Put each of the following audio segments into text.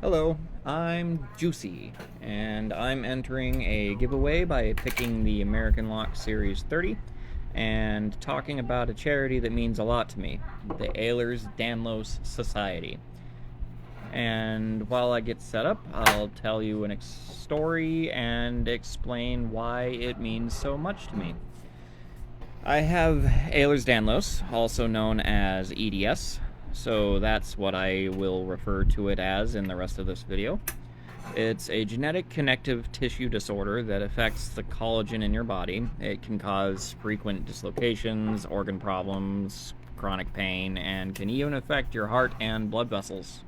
Hello, I'm Juicy, and I'm entering a giveaway by picking the American Lock Series 30 and talking about a charity that means a lot to me, the Ehlers-Danlos Society. And while I get set up, I'll tell you a story and explain why it means so much to me. I have Ehlers-Danlos, also known as EDS, so that's what I will refer to it as in the rest of this video. It's a genetic connective tissue disorder that affects the collagen in your body. It can cause frequent dislocations, organ problems, chronic pain, and can even affect your heart and blood vessels.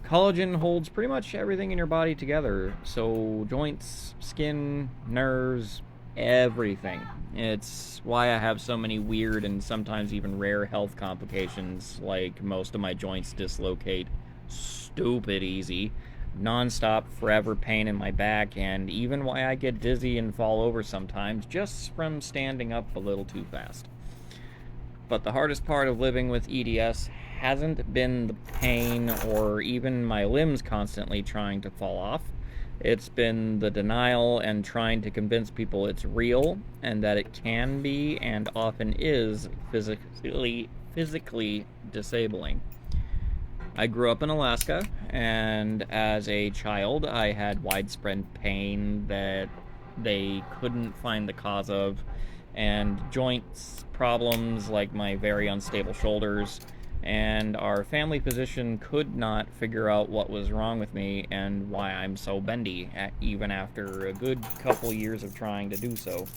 Collagen holds pretty much everything in your body together, so joints, skin, nerves, everything. It's why I have so many weird and sometimes even rare health complications, like most of my joints dislocate stupid easy, non-stop forever pain in my back, and even why I get dizzy and fall over sometimes just from standing up a little too fast. But the hardest part of living with EDS hasn't been the pain or even my limbs constantly trying to fall off. It's been the denial and trying to convince people it's real and that it can be and often is physically disabling. I grew up in Alaska, and as a child, I had widespread pain that they couldn't find the cause of, and joints problems like my very unstable shoulders, and our family physician could not figure out what was wrong with me and why I'm so bendy, even after a good couple years of trying to do so.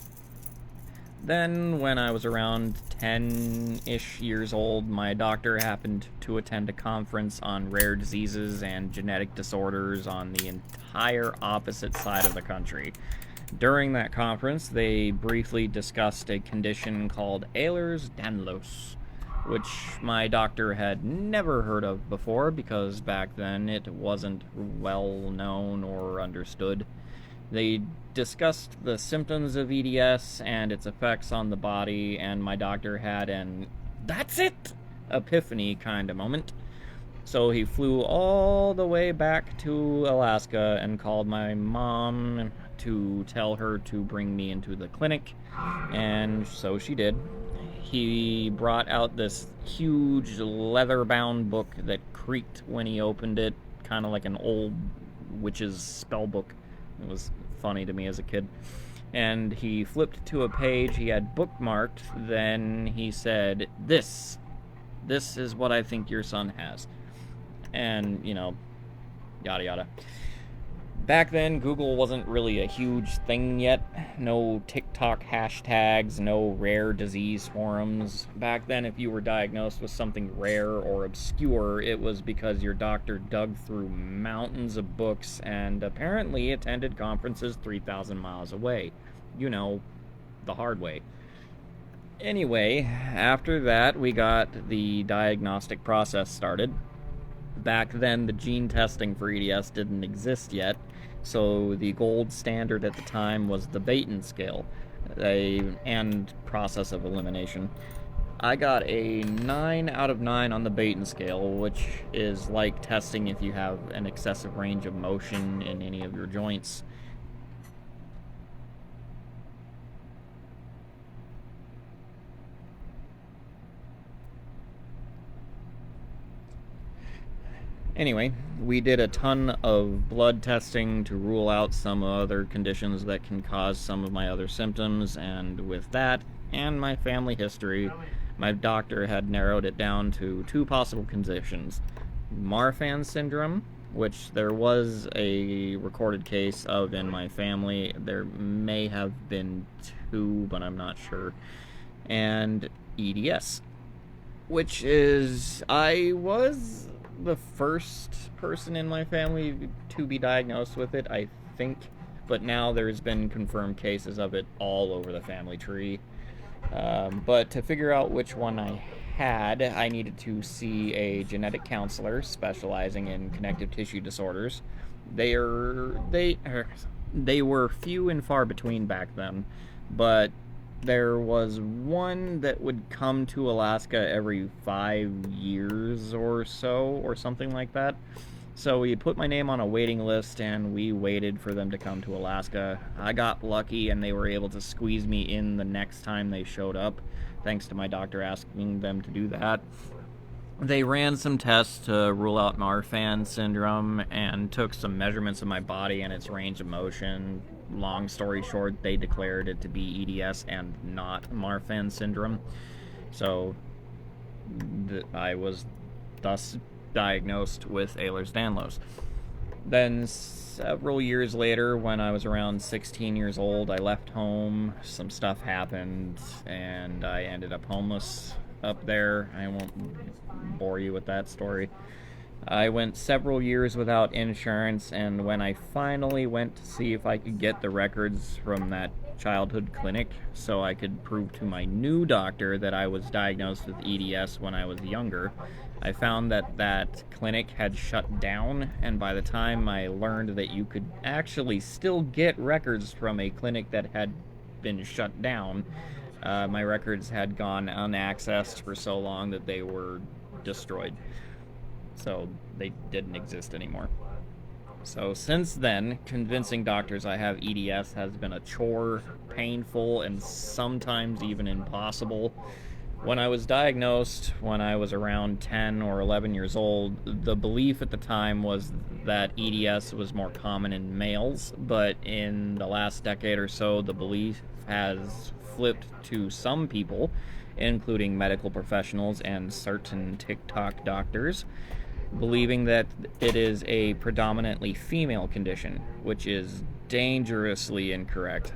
Then, when I was around 10-ish years old, my doctor happened to attend a conference on rare diseases and genetic disorders on the entire opposite side of the country. During that conference, they briefly discussed a condition called Ehlers-Danlos, which my doctor had never heard of before because back then it wasn't well known or understood. They discussed the symptoms of EDS and its effects on the body, and my doctor had an "that's it" epiphany kind of moment. So he flew all the way back to Alaska and called my mom to tell her to bring me into the clinic, and so she did. He brought out this huge leather-bound book that creaked when he opened it, kind of like an old witch's spell book. It was funny to me as a kid. And he flipped to a page he had bookmarked. Then he said, This is what I think your son has. And, yada yada. Back then, Google wasn't really a huge thing yet. No TikTok hashtags, no rare disease forums. Back then, if you were diagnosed with something rare or obscure, it was because your doctor dug through mountains of books and apparently attended conferences 3,000 miles away. The hard way. Anyway, after that, we got the diagnostic process started. Back then, the gene testing for EDS didn't exist yet, so the gold standard at the time was the Baton scale, and process of elimination. I got a 9 out of 9 on the Baton scale, which is like testing if you have an excessive range of motion in any of your joints. Anyway, we did a ton of blood testing to rule out some other conditions that can cause some of my other symptoms, and with that and my family history, my doctor had narrowed it down to 2 possible conditions. Marfan syndrome, which there was a recorded case of in my family. There may have been 2, but I'm not sure. And EDS, which is, I was the first person in my family to be diagnosed with it, I think, but now there's been confirmed cases of it all over the family tree. But to figure out which one I had, I needed to see a genetic counselor specializing in connective tissue disorders. They were few and far between back then, but there was one that would come to Alaska every 5 years or so, or something like that. So we put my name on a waiting list, and we waited for them to come to Alaska. I got lucky, and they were able to squeeze me in the next time they showed up, thanks to my doctor asking them to do that. They ran some tests to rule out Marfan syndrome and took some measurements of my body and its range of motion. Long story short, they declared it to be EDS and not Marfan syndrome. So I was thus diagnosed with Ehlers-Danlos. Then several years later, when I was around 16 years old, I left home. Some stuff happened, and I ended up homeless up there. I won't bore you with that story. I went several years without insurance, and when I finally went to see if I could get the records from that childhood clinic so I could prove to my new doctor that I was diagnosed with EDS when I was younger, I found that that clinic had shut down, and by the time I learned that you could actually still get records from a clinic that had been shut down, my records had gone unaccessed for so long that they were destroyed. So they didn't exist anymore. So since then, convincing doctors I have EDS has been a chore, painful, and sometimes even impossible. When I was diagnosed, when I was around 10 or 11 years old, the belief at the time was that EDS was more common in males, but in the last decade or so, the belief has flipped to some people, including medical professionals and certain TikTok doctors, believing that it is a predominantly female condition, which is dangerously incorrect.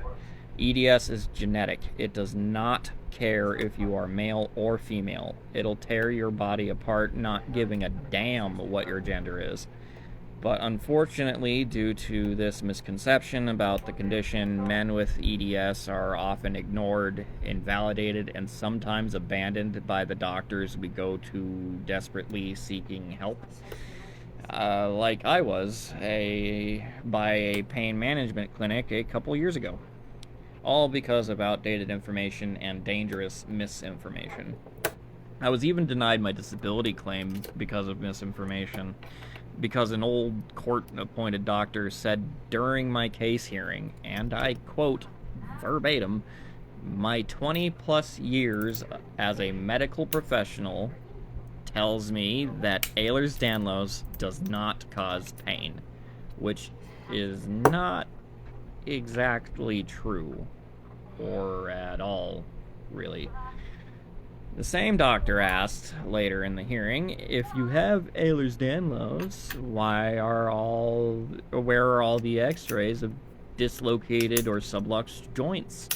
EDS is genetic. It does not care if you are male or female. It'll tear your body apart, not giving a damn what your gender is. But unfortunately, due to this misconception about the condition, men with EDS are often ignored, invalidated, and sometimes abandoned by the doctors we go to desperately seeking help. Like I was by a pain management clinic a couple years ago. All because of outdated information and dangerous misinformation. I was even denied my disability claim because of misinformation, because an old court-appointed doctor said during my case hearing, and I quote verbatim, "My 20-plus years as a medical professional tells me that Ehlers-Danlos does not cause pain," which is not exactly true, or at all, really. The same doctor asked later in the hearing, "If you have Ehlers-Danlos, where are all the x-rays of dislocated or subluxed joints?"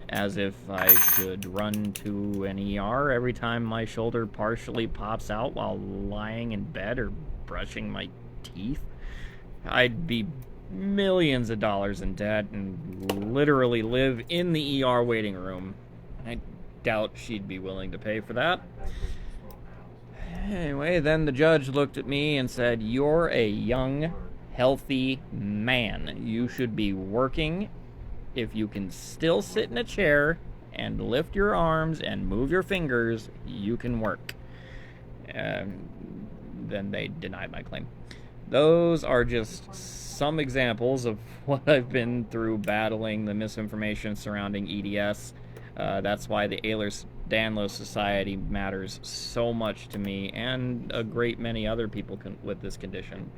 As if I should run to an ER every time my shoulder partially pops out while lying in bed or brushing my teeth. I'd be millions of dollars in debt and literally live in the ER waiting room. I doubt she'd be willing to pay for that. Anyway, then the judge looked at me and said, "You're a young, healthy man. You should be working. If you can still sit in a chair and lift your arms and move your fingers, you can work." Then they denied my claim. Those are just some examples of what I've been through battling the misinformation surrounding EDS. That's why the Ehlers-Danlos Society matters so much to me and a great many other people with this condition.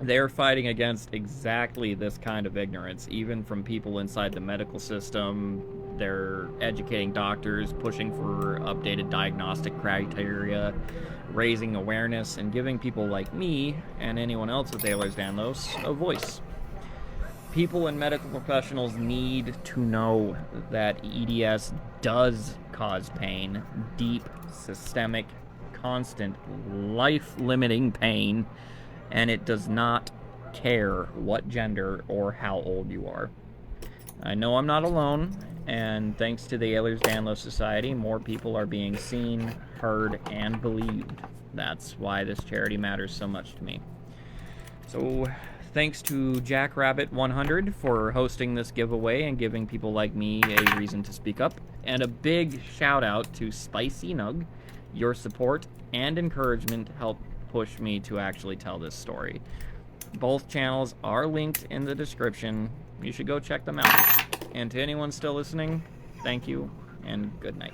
They're fighting against exactly this kind of ignorance, even from people inside the medical system. They're educating doctors, pushing for updated diagnostic criteria, raising awareness, and giving people like me and anyone else with Ehlers-Danlos a voice. People and medical professionals need to know that EDS does cause pain, deep, systemic, constant, life-limiting pain, and it does not care what gender or how old you are. I know I'm not alone, and thanks to the Ehlers-Danlos Society, more people are being seen, heard, and believed. That's why this charity matters so much to me. So, thanks to Jackrabbit100 for hosting this giveaway and giving people like me a reason to speak up. And a big shout out to Spicy Nug. Your support and encouragement help push me to actually tell this story. Both channels are linked in the description. You should go check them out. And to anyone still listening, thank you and good night.